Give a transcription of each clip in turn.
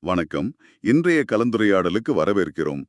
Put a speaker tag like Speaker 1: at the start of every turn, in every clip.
Speaker 1: வணக்கம். இன்றைய கலந்துரையாடலுக்கு வரவேற்கிறோம்.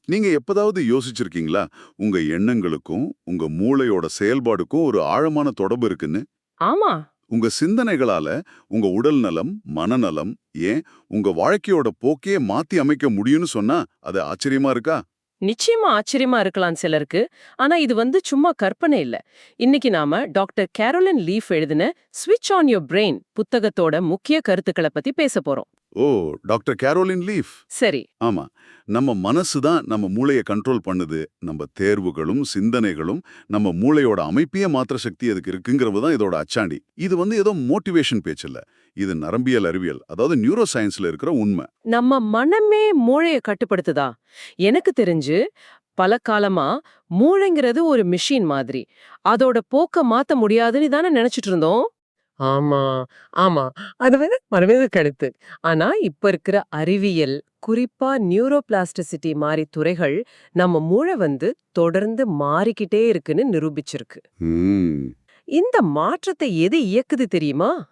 Speaker 1: நீங்க எப்பதாவது யோசிச்சிருக்கீங்களா? உங்க எண்ணங்களுக்கும், உங்க மூளையோட செயல்பாடுக்கும் ஒரு ஆழமான தொடர்பு இருக்குன்னு?
Speaker 2: ஆமா.
Speaker 1: உங்க சிந்தனைகளால உங்க உடல் நலம், மனநலம், ஏன் உங்க வாழ்க்கையோட போக்கையே மாத்தி அமைக்க முடியும்னு சொன்னா, அது ஆச்சரியமா இருக்கா?
Speaker 2: நிச்சயமா ஆச்சரியமா இருக்கலாம் சிலருக்கு. ஆனா இது சும்மா கற்பனை இல்ல. இன்னைக்கு நாம டாக்டர் கேரோலின் லீஃப் எழுதின ஸ்விட்ச் ஆன் யுவர் பிரெயின் புத்தகத்தோட முக்கிய கருத்துக்களை பத்தி பேச போறோம்.
Speaker 1: ஓ! Doctor Caroline Leaf.
Speaker 2: சரி.
Speaker 1: ஆமா. நம்ம மனசு தான் நம்ம மூளைய கண்ட்ரோல் பண்ணுது. நம்ம தேர்வுகளும், சிந்தனைகளும் நம்ம மூளையோட அமைப்பையே மாத்துற சக்தி அதுக்கு இருக்குங்கிறது தான் இதோட அச்சாண்டி. இது ஏதோ மோட்டிவேஷன் பேச்சு இல்ல. இது நரம்பியல் அறிவியல், அதாவது நியூரோ சயின்ஸ்ல இருக்கிற உண்மை.
Speaker 2: நம்ம மனமே மூளைய கட்டுப்படுத்துதா? எனக்கு தெரிஞ்சு பல காலமா மூளைங்கிறது ஒரு மிஷின் மாதிரி. அதோட போக்க மாத்த முடியாதுன்னு தானே நினைச்சிட்டு இருந்தோம். ஆமா, ஆமா. அது மனவேத கருத்து. ஆனா இப்ப இருக்கிற அறிவியல், குறிப்பா நியூரோபிளாஸ்டிசிட்டி மாரி துறைகள் நம்ம மூளை தொடர்ந்து மாறிக்கிட்டே இருக்குன்னு நிரூபிச்சிருக்கு.
Speaker 1: ம்.
Speaker 2: இந்த மாற்றத்தை எது இயக்குது தெரியுமா?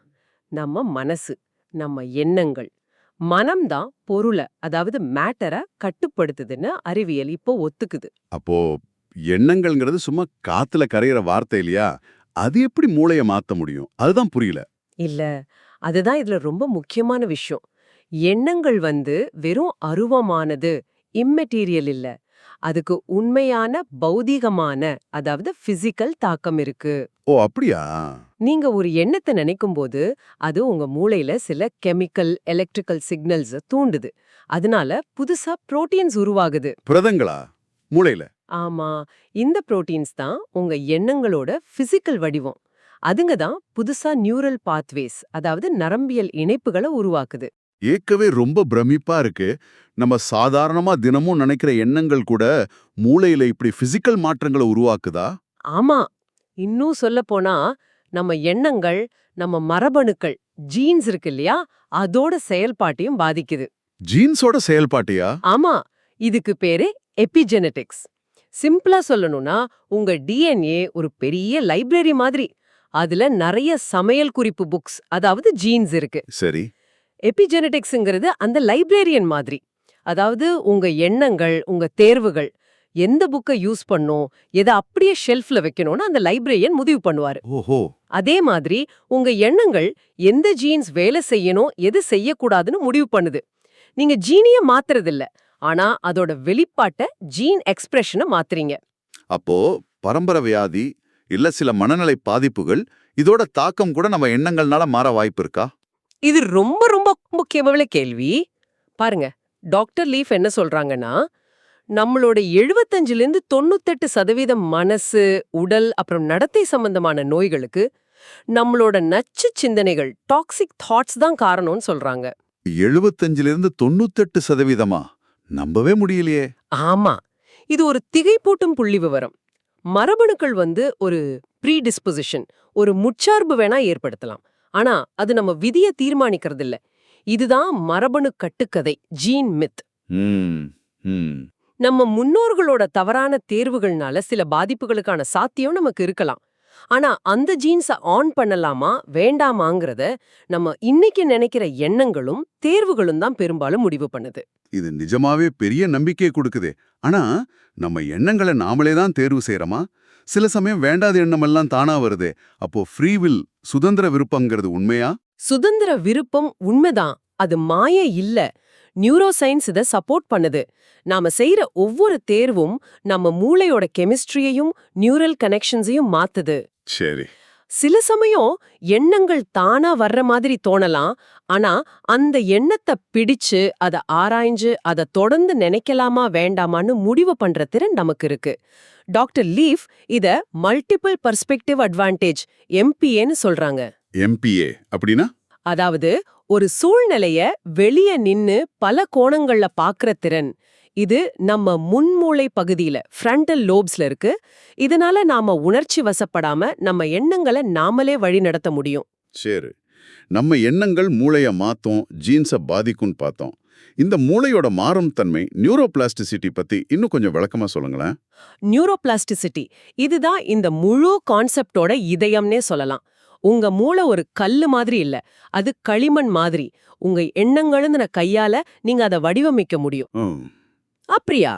Speaker 2: நம்ம மனசு, நம்ம எண்ணங்கள். மனம்தான் பொருள, அதாவது மேட்டர கட்டுப்படுத்துதுன்னு அறிவியல் இப்போ ஒத்துக்குது.
Speaker 1: அப்போ எண்ணங்கள்ங்கிறது சும்மா காத்துல கரையிற வார்த்தை இல்லையா? அது எப்படி மூளைய மாத்த முடியும்? அதுதான் புரியல.
Speaker 2: இல்ல, அதுதான் இதுல ரொம்ப முக்கியமான விஷயம். எண்ணங்கள் வெறும் அருவமானது, இம்மெட்டீரியல் இல்ல. அதுக்கு உண்மையான பௌதீகமான, அதாவது பிசிக்கல் தாக்கம் இருக்கு.
Speaker 1: ஓ! அப்படியா?
Speaker 2: நீங்க ஒரு எண்ணத்தை நினைக்கும்போது அது உங்க மூளையில சில கெமிக்கல், எலக்ட்ரிக்கல் சிக்னல்ஸ் தூண்டுது. அதனால புதுசா புரோட்டீன்ஸ் உருவாகுது.
Speaker 1: புரதங்களா? மூளையில?
Speaker 2: ஆமா, இந்த புரோட்டீன்ஸ் தான் உங்க எண்ணங்களோட பிசிக்கல் வடிவம். அதுங்க தான் புதுசா நியூரல் பாத்வேஸ், அதாவது நரம்பியல் இணைப்புகளை உருவாக்குது.
Speaker 1: கேட்கவே ரொம்ப பிரமிப்பா இருக்கு. நம்ம சாதாரணமா தினமும் நினைக்கிற எண்ணங்கள் கூட மூளையில இப்படி பிசிக்கல் மாற்றங்கள உருவாக்குதா?
Speaker 2: ஆமா, இன்னும் சொல்லப் போனா நம்ம எண்ணங்கள், நம்ம மரபணுக்கள், ஜீன்ஸ் இருக்கு இல்லையா, அதோட செயல்பாட்டையும் பாதிக்குது.
Speaker 1: ஜீன்ஸோட செயல்பாட்டியா?
Speaker 2: ஆமா, இதுக்கு பேரு எபிஜெனெடிக்ஸ். சிம்பிளா சொல்லணும்னா உங்க டிஎன்ஏ ஒரு பெரிய லைப்ரரி மாதிரி. அதுல நிறைய சமையல் குறிப்பு புக்ஸ், அதாவது ஜீன்ஸ் இருக்கு.
Speaker 1: சரி.
Speaker 2: எபிஜெனெடிக்ஸ்ங்கிறது அந்த லைப்ரரியன் மாதிரி. அதாவது உங்க எண்ணங்கள், உங்க தேர்வுகள், எந்த புக்கை யூஸ் பண்ணும், எதை அப்படியே ஷெல்ஃப்ல வைக்கணும்னு அந்த லைப்ரரியன் முடிவு பண்ணுவாரு.
Speaker 1: ஓஹோ!
Speaker 2: அதே மாதிரி உங்க எண்ணங்கள் எந்த ஜீன்ஸ் வேலை செய்யணும், எது செய்யக்கூடாதுன்னு முடிவு பண்ணுது. நீங்க ஜீனிய மாத்துறதில்ல, ஆனா அதோட வெளிப்பாட்ட, ஜீன் எக்ஸ்பிரஷனை மாத்துறீங்க.
Speaker 1: அப்போ பரம்பரை வியாதி, இல்ல சில மனநிலை பாதிப்புகள், இதோட தாக்கம் கூட நம்ம எண்ணங்கள்னால மாற வாய்ப்பு இருக்கா?
Speaker 2: இது ரொம்ப ரொம்ப முக்கியமான கேள்வி. பாருங்க, டாக்டர் லீஃப் என்ன சொல்றாங்கன்னா, நம்மளோட 75-98% மனசு, உடல் அப்புறம் நடத்தை சம்பந்தமான நோய்களுக்கு நம்மளோட நச்சு சிந்தனைகள், டாக்ஸிக் தாட்ஸ் தான் காரணம்னு சொல்றாங்க.
Speaker 1: 75-98%? நம்பவே முடியலையே!
Speaker 2: ஆமா, இது ஒரு திகைப்பூட்டும் புள்ளிவிவரம். மரபணுக்கள் ஒரு ப்ரீடிஸ்பொசிஷன், ஒரு முற்சார்பு வேணா ஏற்படுத்தலாம். ஆனா அது நம்ம விதிய தீர்மானிக்கிறது இல்ல. இதுதான் மரபணு கட்டுக்கதை, ஜீன் மித்.
Speaker 1: ம். ம்.
Speaker 2: நம்ம முன்னோர்களோட தவறான தேர்வுகள்னால சில பாதிப்புகளுக்கான சாத்தியம் நமக்கு இருக்கலாம். ஆனா அந்த ஜீன்ஸ ஆன் பண்ணலாமா வேண்டாமாங்கிறத நம்ம இன்னைக்கு நினைக்கிற எண்ணங்களும் தேர்வுகளும் தான் பெரும்பாலும் முடிவு பண்ணுது.
Speaker 1: இது நிஜமாவே பெரிய நம்பிக்கையை கொடுக்குதே. ஆனா, நம்ம எண்ணங்கள நாமளே தான் தேர்வு செய்றோமா? சில சமயம் வேண்டாத எண்ணமெல்லாம் தானா வருதே. அப்போ ஃப்ரீ வில், சுதந்திர விருப்பங்கிறது உண்மையா?
Speaker 2: சுதந்திர விருப்பம் உண்மைதான், அது மாய இல்ல. நியூரோ சயின்ஸ் இத சப்போர்ட் பண்ணுது. நாம செய்யற ஒவ்வொரு தேர்வும் நம்ம மூளையோட கெமிஸ்ட்ரியையும் நியூரல் கனெக்ஷன்ஸையும் மாத்துது.
Speaker 1: சரி.
Speaker 2: சில சமயம் எண்ணங்கள் தானா வர்ற மாதிரி தோணலாம். ஆனா அந்த எண்ணத்தை பிடிச்சு, அதை ஆராய்ஞ்சு, அதை தொடர்ந்து நினைக்கலாமா வேண்டாமான்னு முடிவு பண்ற திறன் நமக்கு இருக்கு. டாக்டர் லீஃப் இத மல்டிபிள் பர்ஸ்பெக்டிவ் அட்வான்டேஜ், எம்பிஏன்னு சொல்றாங்க.
Speaker 1: எம்பிஏ அப்படின்னா?
Speaker 2: அதாவது ஒரு சூழ்நிலைய வெளிய நின்னு பல கோணங்கள்ல பாக்குற திறன். இது நம்ம முன்மூளை பகுதியில, ஃப்ரண்டல் லோப்ஸ்ல இருக்கு. இதனால நாம உணர்ச்சி வசப்படாம நம்ம எண்ணங்களை நாமளே வழி நடத்த முடியும்.
Speaker 1: சரி. நம்ம எண்ணங்கள் மூளைய மாத்தும், ஜீன்ஸ பாதிக்கும்னு பார்த்தோம். இந்த மூளையோட மாறும் தன்மை, நியூரோபிளாஸ்டிசிட்டி பத்தி இன்னும் கொஞ்சம் விளக்கமா சொல்லுங்களேன்.
Speaker 2: நியூரோபிளாஸ்டிசிட்டி, இதுதான் இந்த முழு கான்செப்டோட இதயம்னே சொல்லலாம். உங்க மூளை ஒரு கல்லு மாதிரி இல்ல, அது களிமண் மாதிரி. உங்க எண்ணங்களும் கையால நீங்க அதை வடிவமைக்க முடியும்.
Speaker 1: ம்.
Speaker 2: அப்படியா?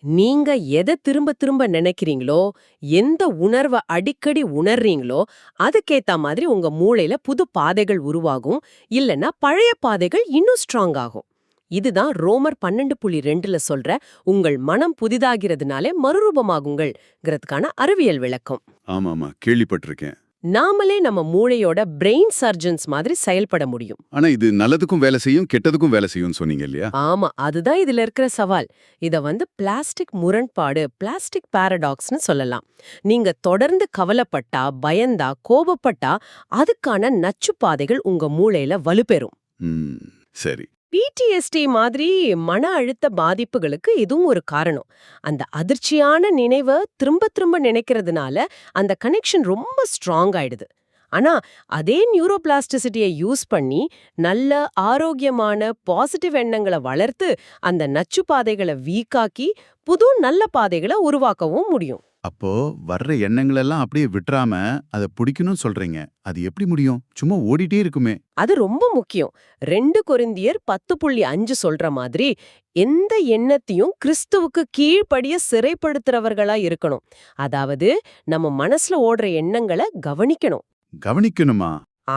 Speaker 2: நீங்க எதை திரும்ப திரும்ப நினைக்கிறீங்களோ, எந்த உணர்வை அடிக்கடி உணர்றீங்களோ, அதுக்கேத்த மாதிரி உங்க மூளையில புது பாதைகள் உருவாகும். இல்லனா பழைய பாதைகள் இன்னும் ஸ்ட்ராங் ஆகும். இதுதான் ரோமர் 12.2ல சொல்ற உங்கள் மனம் புதிதாகிறதுனாலே மறுரூபமாகுங்கள்ங்கிறதுக்கான அறிவியல் விளக்கம்.
Speaker 1: ஆமாமா, கேள்விப்பட்டிருக்கேன்.
Speaker 2: நாமளே நம்ம மூளையோட பிரெயின் சர்ஜன்ஸ் மாதிரி செயல்பட முடியும்.
Speaker 1: ஆனா இது நல்லதுக்கும் வேலை செய்யும், கெட்டதுக்கும் வேலை செய்யும்னு சொன்னீங்க இல்லையா?
Speaker 2: ஆமா, அதுதான் இதுல இருக்கிற சவால். இத பிளாஸ்டிக் முரண்பாடு, பிளாஸ்டிக் பாரடாக்ஸ்னு சொல்லலாம். நீங்க தொடர்ந்து கவலைப்பட்டா, பயந்தா, கோபப்பட்டா அதுக்கான நச்சுப்பாதைகள் உங்க மூளையில வலுப்பெறும்.
Speaker 1: ம், சரி.
Speaker 2: PTSD மாதிரி மன அழுத்த பாதிப்புகளுக்கு இதுவும் ஒரு காரணம். அந்த அதிர்ச்சியான நினைவை திரும்ப திரும்ப நினைக்கிறதுனால அந்த கனெக்ஷன் ரொம்ப ஸ்ட்ராங் ஆயிடுது. ஆனா அதே நியூரோபிளாஸ்டிசிட்டியை யூஸ் பண்ணி நல்ல ஆரோக்கியமான பாசிட்டிவ் எண்ணங்களை வளர்த்து அந்த நச்சு பாதைகளை வீக்காக்கி புது நல்ல பாதைகளை உருவாக்கவும் முடியும்.
Speaker 1: அப்போ வர்ற எண்ணங்கள் எல்லாம் அப்படியே விட்டுறாம அதை பிடிக்கணும்னு சொல்றீங்க. அது எப்படி முடியும்? சும்மா ஓடிட்டே இருக்குமே.
Speaker 2: அது ரொம்ப முக்கியம். 2 கொரிந்தியர் 10.5 சொல்ற மாதிரி எந்த எண்ணத்தையும் கிறிஸ்துவுக்கு கீழ்ப்படிய சிறைப்படுத்துறவர்களா இருக்கணும். அதாவது நம்ம மனசுல ஓடுற எண்ணங்களை கவனிக்கணும்.
Speaker 1: கவனிக்கணுமா?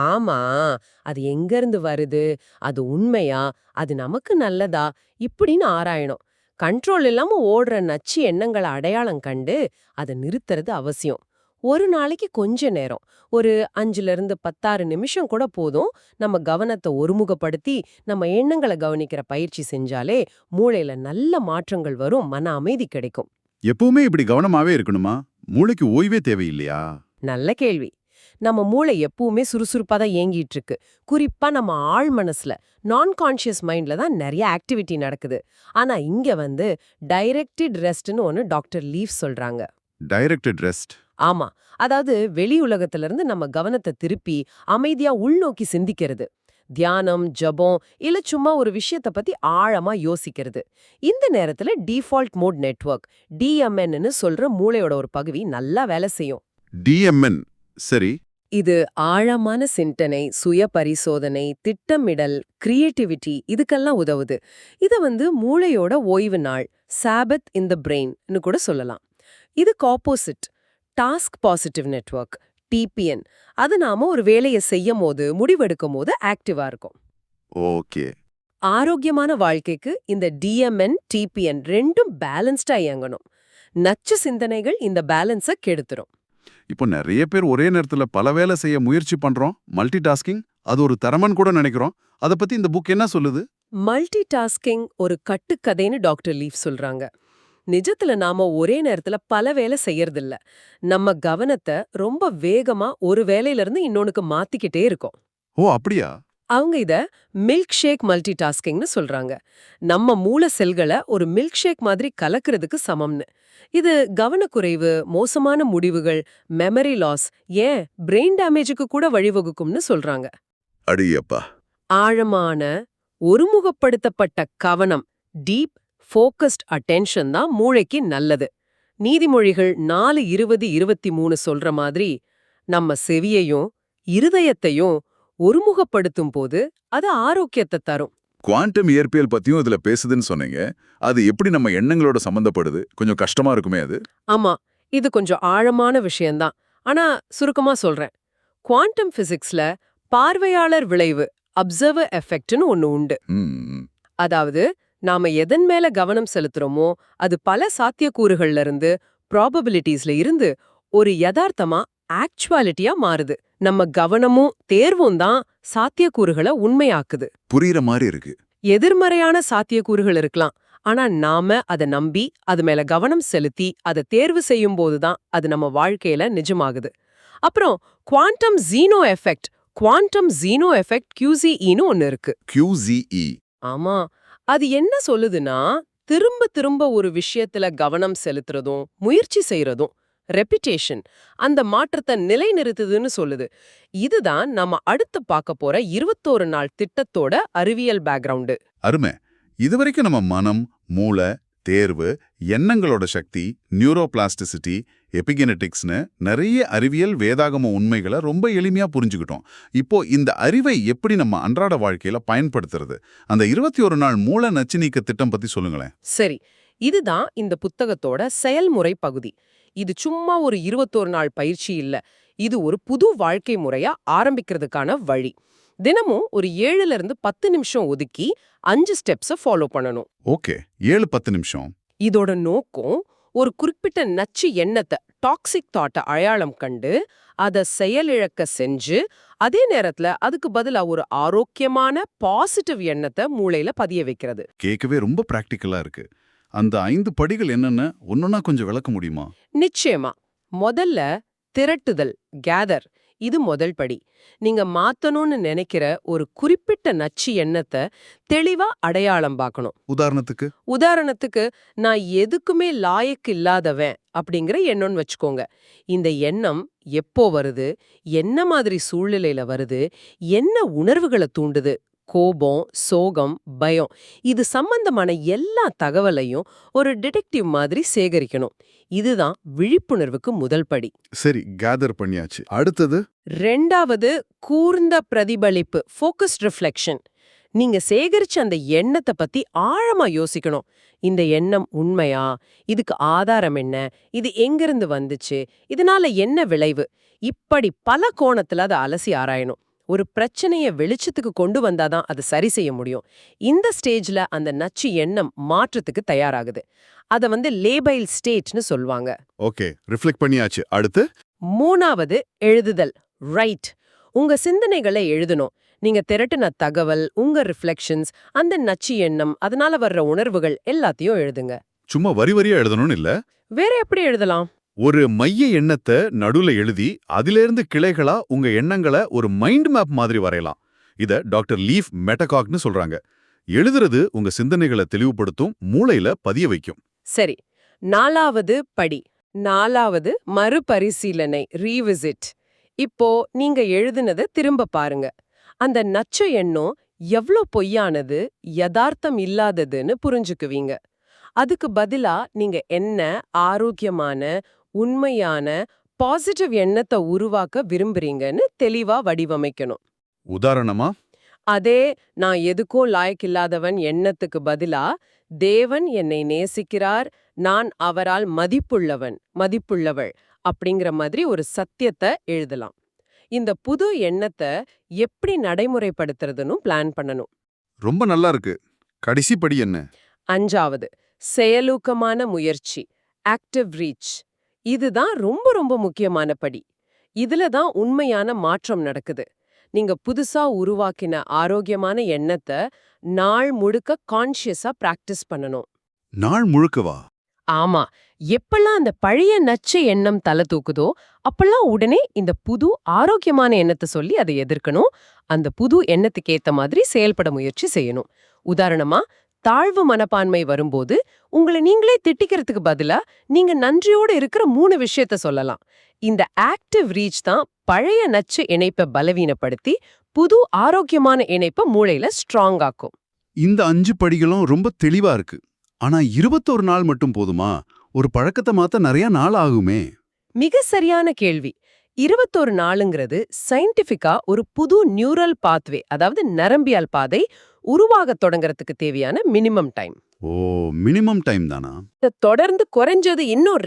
Speaker 2: ஆமா, அது எங்கிருந்து வருது, அது உண்மையா, அது நமக்கு நல்லதா இப்படின்னு ஆராயணும். கண்ட்ரோல் இல்லாம ஓடுற நச்சு எண்ணங்களை அடையாளம் கண்டு அதை நிறுத்துறது அவசியம். ஒரு நாளைக்கு கொஞ்ச நேரம், ஒரு 5லிருந்து 16 நிமிஷம் கூட போதும். நம்ம கவனத்தை ஒருமுகப்படுத்தி நம்ம எண்ணங்களை கவனிக்கிற பயிற்சி செஞ்சாலே மூளையில நல்ல மாற்றங்கள் வரும், மன அமைதி கிடைக்கும்.
Speaker 1: எப்பவுமே இப்படி கவனமாவே இருக்கணுமா? மூளைக்கு ஓய்வே தேவையில்லையா?
Speaker 2: நல்ல கேள்வி. நம்ம மூளை எப்பவுமே சுறுசுறுப்பா தான் இயங்கிட்டு இருக்கு. குறிப்பா நம்ம ஆழ் மனசுல, நான் கான்ஷியஸ் மைண்ட்ல தான் நிறைய ஆக்டிவிட்டி நடக்குது. ஆனா இங்க டைரக்டட் ரெஸ்ட்னு ஒன்னு டாக்டர் லீவ் சொல்றாங்க.
Speaker 1: Directed rest.
Speaker 2: ஆமா, அதாவது வெளி உலகத்துல இருந்து நம்ம கவனத்தை திருப்பி அமைதியா உள்நோக்கி சிந்திக்கிறது. தியானம், ஜபம் இல்ல சும்மா ஒரு விஷயத்தை பத்தி ஆழமா யோசிக்கிறது. இந்த நேரத்துல டிஃபால்ட் மோட் நெட்வொர்க், DMN சொல்ற மூளையோட ஒரு பகுதி நல்லா வேலை செய்யும்.
Speaker 1: DMN. சரி.
Speaker 2: இது ஆழமான சிந்தனை, சுய பரிசோதனை, திட்டமிடல், கிரியேட்டிவிட்டி இதுக்கெல்லாம் உதவுது. இத மூளையோட ஓய்வு நாள், சாபத் இன் த பிரெயின்னு கூட சொல்லலாம். இதுக்கு opposite task positive network, TPN. அது நாம ஒரு வேலையை செய்யும் போது, முடிவெடுக்கும் போது ஆக்டிவா இருக்கும்.
Speaker 1: ஓகே.
Speaker 2: ஆரோக்கியமான வாழ்க்கைக்கு இந்த DMN, TPN ரெண்டும் பேலன்ஸ்டா இயங்கணும். நச்சு சிந்தனைகள் இந்த பேலன்ஸை கெடுத்துரும்.
Speaker 1: இப்போ நிறைய பேர் ஒரே நேரத்துல பல வேலை செய்ய முயற்சி பண்றோம். மல்டி டாஸ்கிங் அது ஒரு திறமன்னு கூட நினைக்கிறோம். அத பத்தி இந்த புக் என்ன சொல்லுது?
Speaker 2: மல்டி டாஸ்கிங் ஒரு கட்டுக்கதைன்னு டாக்டர் லீவ் சொல்றாங்க. நிஜத்துல நாம ஒரே நேரத்துல பல வேலை செய்யறதில்ல. நம்ம கவனத்தை ரொம்ப வேகமா ஒரு வேலையில இருந்து இன்னொன்னுக்கு மாத்திக்கிட்டே இருக்கோம்.
Speaker 1: ஓ, அப்படியா?
Speaker 2: அவங்க இத மில்க் ஷேக் மல்டி டாஸ்கிங்னு சொல்றாங்க. நம்ம மூளை செல்களை ஒரு மில்க் ஷேக் மாதிரி கலக்கிறதுக்கு சமம்னு. இது கவனக்குறைவு, மோசமான முடிவுகள், மெமரி லாஸ், ஏன் பிரெயின் டேமேஜுக்கு கூட வழிவகுக்கும்னு சொல்றாங்க.
Speaker 1: அடியப்பா.
Speaker 2: ஆழமான ஒருமுகப்படுத்தப்பட்ட கவனம், டீப் ஃபோக்கஸ்ட் அட்டென்ஷன் தான் மூளைக்கு நல்லது. நீதிமொழிகள் 4:20-23 சொல்ற மாதிரி நம்ம செவியையும் இருதயத்தையும் ஒருமுகப்படுத்தும் போது அது ஆரோக்கியத்தை தரும்.
Speaker 1: குவாண்டம் இயற்பியல் பத்தியும் இதுல பேசுதுன்னு சொன்னீங்க. அது எப்படி நம்ம எண்ணங்களோட சம்பந்தப்படுது? கொஞ்சம் கஷ்டமா இருக்குமே அது.
Speaker 2: ஆமா, இது கொஞ்சம் ஆழமான விஷயம்தான். ஆனா சுருக்கமா சொல்றேன். குவாண்டம் பிசிக்ஸ்ல பார்வையாளர் விளைவு, அப்சர்வர் எஃபெக்ட்னு ஒன்னு உண்டு.
Speaker 1: ம்.
Speaker 2: அதாவது நாம எதன் மேல கவனம் செலுத்துறோமோ அது பல சாத்தியக்கூறுகள்ல இருந்து, ப்ராபபிலிட்டிஸ்ல இருந்து ஒரு யதார்த்தமா ஆக்சுவாலிட்டியா மாறுது. நம்ம கவனமும் தேர்வும் தான் சாத்தியக்கூறுகளை உண்மையாக்குது.
Speaker 1: புரியுற மாதிரி இருக்கு.
Speaker 2: எதிர்மறையான சாத்தியக்கூறுகள் இருக்கலாம். ஆனா நாம அதை நம்பி அது மேல கவனம் செலுத்தி அதை தேர்வு செய்யும் போதுதான் அது நம்ம வாழ்க்கையில நிஜமாகுது. அப்புறம் குவாண்டம் ஜீனோ எஃபெக்ட், QZEன்னு ஒன்னு இருக்கு.
Speaker 1: QZE.
Speaker 2: ஆமா, அது என்ன சொல்லுதுன்னா, திரும்ப திரும்ப ஒரு விஷயத்துல கவனம் செலுத்துறதும் முயற்சி செய்யறதும் ரெபிடேஷன் அந்த மாற்றத்தை நிலைநிறுத்துதுன்னு சொல்லுது. இதுதான் நம்ம அடுத்து பார்க்க போற 21 நாள் திட்டத்தோட அறிவியல் பேக்ரவுண்டு.
Speaker 1: அருமை. இதுவரைக்கும் நம்ம மனம், மூளை, தேர்வு, எண்ணங்களோட சக்தி, நியூரோபிளாஸ்டிசிட்டி எபிகெனெட்டிக்ஸ்னு நிறைய அறிவியல் வேதாகம உண்மைகளை ரொம்ப எளிமையா புரிஞ்சுக்கிட்டோம். இப்போ இந்த அறிவை எப்படி நம்ம அன்றாட வாழ்க்கையில பயன்படுத்துறது? அந்த 21 நாள் மூல நச்சு நீக்க திட்டம் பத்தி சொல்லுங்களேன்.
Speaker 2: சரி, இதுதான் இந்த புத்தகத்தோட செயல்முறை பகுதி. இது சும்மா ஒரு 21 நாள் பயிற்சி இல்ல. இது ஒரு புது வாழ்க்கை முறையா ஆரம்பிக்கிறதுக்கான வழி. தினமும் ஒரு 7ல இருந்து 10 நிமிஷம் ஒதுக்கி 5 ஸ்டெப்ஸ ஃபாலோ பண்ணணும்.
Speaker 1: ஓகே, 7-10 நிமிஷம்.
Speaker 2: இதோட நோக்கம் ஒரு குறிப்பிட்ட நச்சு எண்ணத்தை, டாக்ஸிக் தாட்டை அடையாளம் கண்டு அதை செயலிழக்க செஞ்சு, அதே நேரத்துல அதுக்கு பதிலா ஒரு ஆரோக்கியமான பாசிட்டிவ் எண்ணத்தை மூளையில பதிய வைக்கிறது.
Speaker 1: கேட்கவே ரொம்ப பிராக்டிக்கலா இருக்கு. அந்த 5 படிகள் என்னன்னு ஒன்னொன்னா கொஞ்சம் விளக்க முடியுமா?
Speaker 2: நிச்சயமா. முதல்ல திரட்டுதல், கேதர். இது முதல் படி. நீங்க மாத்தணும்னு நினைக்கிற ஒரு குறிப்பிட்ட நச்சு எண்ணத்தை தெளிவா அடையாளம் பார்க்கணும். உதாரணத்துக்கு நான் எதுக்குமே லாயக்கு இல்லாதவன் அப்படிங்கிற எண்ணம்னு வச்சுக்கோங்க. இந்த எண்ணம் எப்போ வருது, என்ன மாதிரி சூழ்நிலையில வருது, என்ன உணர்வுகளை தூண்டுது, கோபம், சோகம், பயம், இது சம்பந்தமான எல்லா தகவலையும் ஒரு டிடெக்டிவ் மாதிரி சேகரிக்கணும். இதுதான் விழிப்புணர்வுக்கு முதல் படி.
Speaker 1: சரி, கேதர் பண்ணியாச்சு. அடுத்தது
Speaker 2: 2வது கூர்ந்த பிரதிபலிப்பு, ஃபோக்கஸ்ட் ரிஃப்ளெக்ஷன். நீங்க சேகரிச்ச அந்த எண்ணத்தை பத்தி ஆழமா யோசிக்கணும். இந்த எண்ணம் உண்மையா? இதுக்கு ஆதாரம் என்ன? இது எங்கிருந்து வந்துச்சு? இதனால என்ன விளைவு? இப்படி பல கோணத்துல அதை அலசி ஆராயணும். ஒரு பிரச்சனைய வெளிச்சத்துக்கு கொண்டு வந்தாதான் அதை சரி செய்ய முடியும். இந்த ஸ்டேஜ்ல அந்த நச்சு எண்ணம் மாற்றத்துக்கு தயாராகுது. அத லேபைல் ஸ்டேட்னு சொல்வாங்க.
Speaker 1: ஓகே, ரிஃப்ளெக்ட் பண்ணியாச்சு. அடுத்து
Speaker 2: 3வது எழுதுதல், ரைட். உங்க சிந்தனைகளை எழுதணும். நீங்க திரட்டின தகவல், உங்க ரிஃப்ளெக்ஷன்ஸ், அந்த நச்சு எண்ணம், அதனால வர்ற உணர்வுகள் எல்லாத்தையும் எழுதுங்க.
Speaker 1: சும்மா வரி வரியா எழுதணும்னு இல்ல.
Speaker 2: வேற எப்படி எழுதலாம்?
Speaker 1: ஒரு மைய எண்ணத்தை நடுவுல எழுதி அதிலிருந்து கிளைகளா உங்க எண்ணங்களை ஒரு மைண்ட் மேப் மாதிரி வரையலாம். இத டாக்டர் லீஃப் மெட்டகாக்னு சொல்றாங்க. எழுதுறது உங்க சிந்தனைகளை தெளிவுபடுத்தும், மூளையில பதிய வைக்கும்.
Speaker 2: சரி, 4வது படி. 4வது மறுபரிசீலனை, ரீவிசிட். இப்போ நீங்க எழுதுனதை திரும்ப பாருங்க. அந்த நச்சு எண்ணம் எவ்ளோ பொய்யானது, யதார்த்தம் இல்லாததுன்னு புரிஞ்சுக்குவீங்க. அதுக்கு பதிலா நீங்க என்ன ஆரோக்கியமான, உண்மையான, பாசிட்டிவ் எண்ணத்தை உருவாக்க விரும்புறீங்கன்னு தெளிவா வடிவமைக்கணும்.
Speaker 1: உதாரணமா,
Speaker 2: அதே நான் எதுக்கும் லாயக்கில்லாதவன் எண்ணத்துக்கு பதிலா தேவன் என்னை நேசிக்கிறார், நான் அவரால் மதிப்புள்ளவள் அப்படிங்கிற மாதிரி ஒரு சத்தியத்தை எழுதலாம். இந்த புது எண்ணத்தை எப்படி நடைமுறைப்படுத்துறதுன்னு பிளான் பண்ணணும்.
Speaker 1: ரொம்ப நல்லா இருக்கு. கடைசி படி என்ன?
Speaker 2: 5வது செயலூக்கமான முயற்சி, ஆக்டிவ் ரீச். இதுதான் ரொம்ப ரொம்ப முக்கியமான படி. இதுல தான் உண்மையான மாற்றம் நடக்குது. நீங்க புதுசா உருவாக்கின ஆரோக்கியமான எண்ணத்தை நாள் முழுக்க கான்ஷியஸா பிராக்டிஸ் பண்ணணும்.
Speaker 1: நாள் முழுக்கவா?
Speaker 2: ஆமா. எப்பெல்லாம் அந்த பழைய நச்சு எண்ணம் தலை தூக்குதோ அப்பெல்லாம் உடனே இந்த புது ஆரோக்கியமான எண்ணத்தை சொல்லி அதை எதிர்க்கணும். அந்த புது எண்ணத்துக்கு ஏத்த மாதிரி செயல்பட முயற்சி செய்யணும். உதாரணமா, தாழ்வு மனப்பான்மை வரும்போது உங்களை நீங்களே திட்டிக்கிறதுக்கு பதிலா நீங்க நன்றியோடு இருக்கிற 3 விஷயத்த சொல்லலாம். இந்த ஆக்டிவ் ரீச் தான் பழைய நச்சு இணைப்பை பலவீனப்படுத்தி புது ஆரோக்கியமான இணைப்பை மூளையில ஸ்ட்ராங் ஆக்கும்.
Speaker 1: இந்த 5 படிகளும் ரொம்ப தெளிவா இருக்கு. ஆனா 21 நாள் மட்டும் போதுமா? ஒரு பழக்கத்தை மாத்த நிறைய நாள் ஆகுமே.
Speaker 2: மிக சரியான கேள்வி. 21 நாளுங்கிறது சயின்டிஃபிக்கா ஒரு புது நியூரல் பாத்வே, அதாவது நரம்பியல் பாதை உருவாகத் தொடங்கறதுக்கு தேவையான மினிமம் டைம்.
Speaker 1: ஓ, மினிமம் டைம் தானா?
Speaker 2: தொடர்ந்து குறைஞ்சது இன்னும்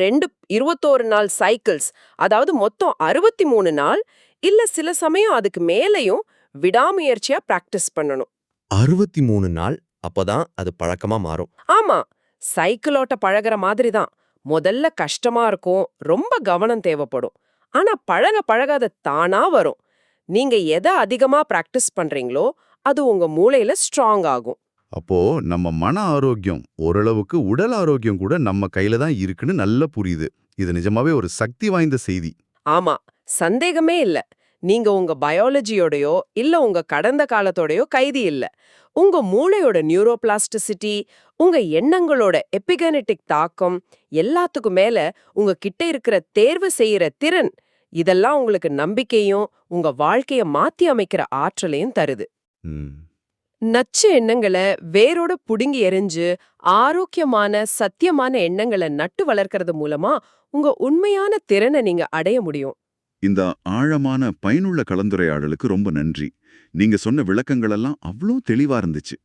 Speaker 2: 21 நாள் சைக்கிள்ஸ், அதாவது மொத்தம் 63 நாள், இல்ல சில சமயம் அதுக்கு மேலையும் விடாமுயற்சியா பிராக்டிஸ் பண்ணணும்.
Speaker 3: 63 நாள், அப்பதான் அது பழக்கமா மாறும்.
Speaker 2: ஆமா, சைக்கிள் ஓட்ட பழகுற மாதிரி தான். முதல்ல கஷ்டமா இருக்கும், ரொம்ப கவனம் தேவைப்படும். ஆனா பழக பழக அது தானா வரும். நீங்க எதை அதிகமா பிராக்டிஸ் பண்றீங்களோ அது உங்க மூளையில ஸ்ட்ராங் ஆகும்.
Speaker 1: அப்போ நம்ம மன ஆரோக்கியம், ஓரளவுக்கு உடல் ஆரோக்கியம் கூட நம்ம கையில தான் இருக்குன்னு நல்லா புரியுது. இது நிஜமாவே ஒரு சக்தி வாய்ந்த செய்தி.
Speaker 2: ஆமா, சந்தேகமே இல்ல. நீங்க உங்க பயாலஜியோடயோ இல்ல உங்க கடந்த காலத்தோடயோ கைதி இல்ல. உங்க மூளையோட நியூரோபிளாஸ்டிசிட்டி, உங்க எண்ணங்களோட எபிகெனெட்டிக் தாக்கம், எல்லாத்துக்கும் மேல உங்க கிட்ட இருக்கிற தேர்வு செய்யற திறன், இதெல்லாம் உங்களுக்கு நம்பிக்கையும் உங்க வாழ்க்கைய மாத்தி அமைக்கிற ஆற்றலையும் தருது.
Speaker 4: நச்சு எண்ணங்களை வேரோட புடுங்கி எறிஞ்சு ஆரோக்கியமான சத்தியமான எண்ணங்களை நட்டு வளர்க்கறது மூலமா உங்க உண்மையான திறனை நீங்க அடைய முடியும்.
Speaker 1: இந்த ஆழமான பயனுள்ள கலந்துரையாடலுக்கு ரொம்ப நன்றி. நீங்க சொன்ன விளக்கங்களெல்லாம் அவ்வளோ தெளிவா இருந்துச்சு.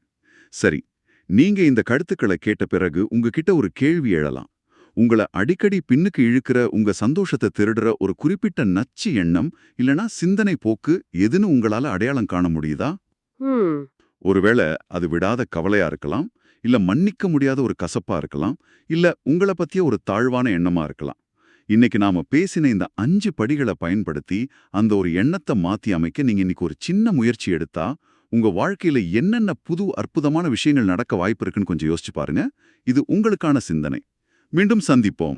Speaker 1: சரி, நீங்க இந்த கருத்துக்களை கேட்ட பிறகு உங்ககிட்ட ஒரு கேள்வி எழலாம். உங்கள அடிக்கடி பின்னுக்கு இழுக்கிற, உங்க சந்தோஷத்தை திருடுற ஒரு குறிப்பிட்ட நச்சு எண்ணம் இல்லனா சிந்தனை போக்கு எதுன்னு உங்களால அடையாளம் காண முடியுதா?
Speaker 4: ம்
Speaker 1: ஒருவேளை அது விடாத கவலையா இருக்கலாம், இல்ல மன்னிக்க முடியாத ஒரு கசப்பா இருக்கலாம், இல்ல உங்கள பத்திய ஒரு தாழ்வான எண்ணமா இருக்கலாம். இன்னைக்கு நாம பேசின இந்த 5 படிகளை பயன்படுத்தி அந்த ஒரு எண்ணத்தை மாத்தி அமைக்க நீங்க இன்னைக்கு ஒரு சின்ன முயற்சி எடுத்தா, உங்க வாழ்க்கையில என்னென்ன புது அற்புதமான விஷயங்கள் நடக்க வாய்ப்பு இருக்குன்னு கொஞ்சம் யோசிச்சு பாருங்க. இது உங்களுக்கான சிந்தனை. மீண்டும் சந்திப்போம்.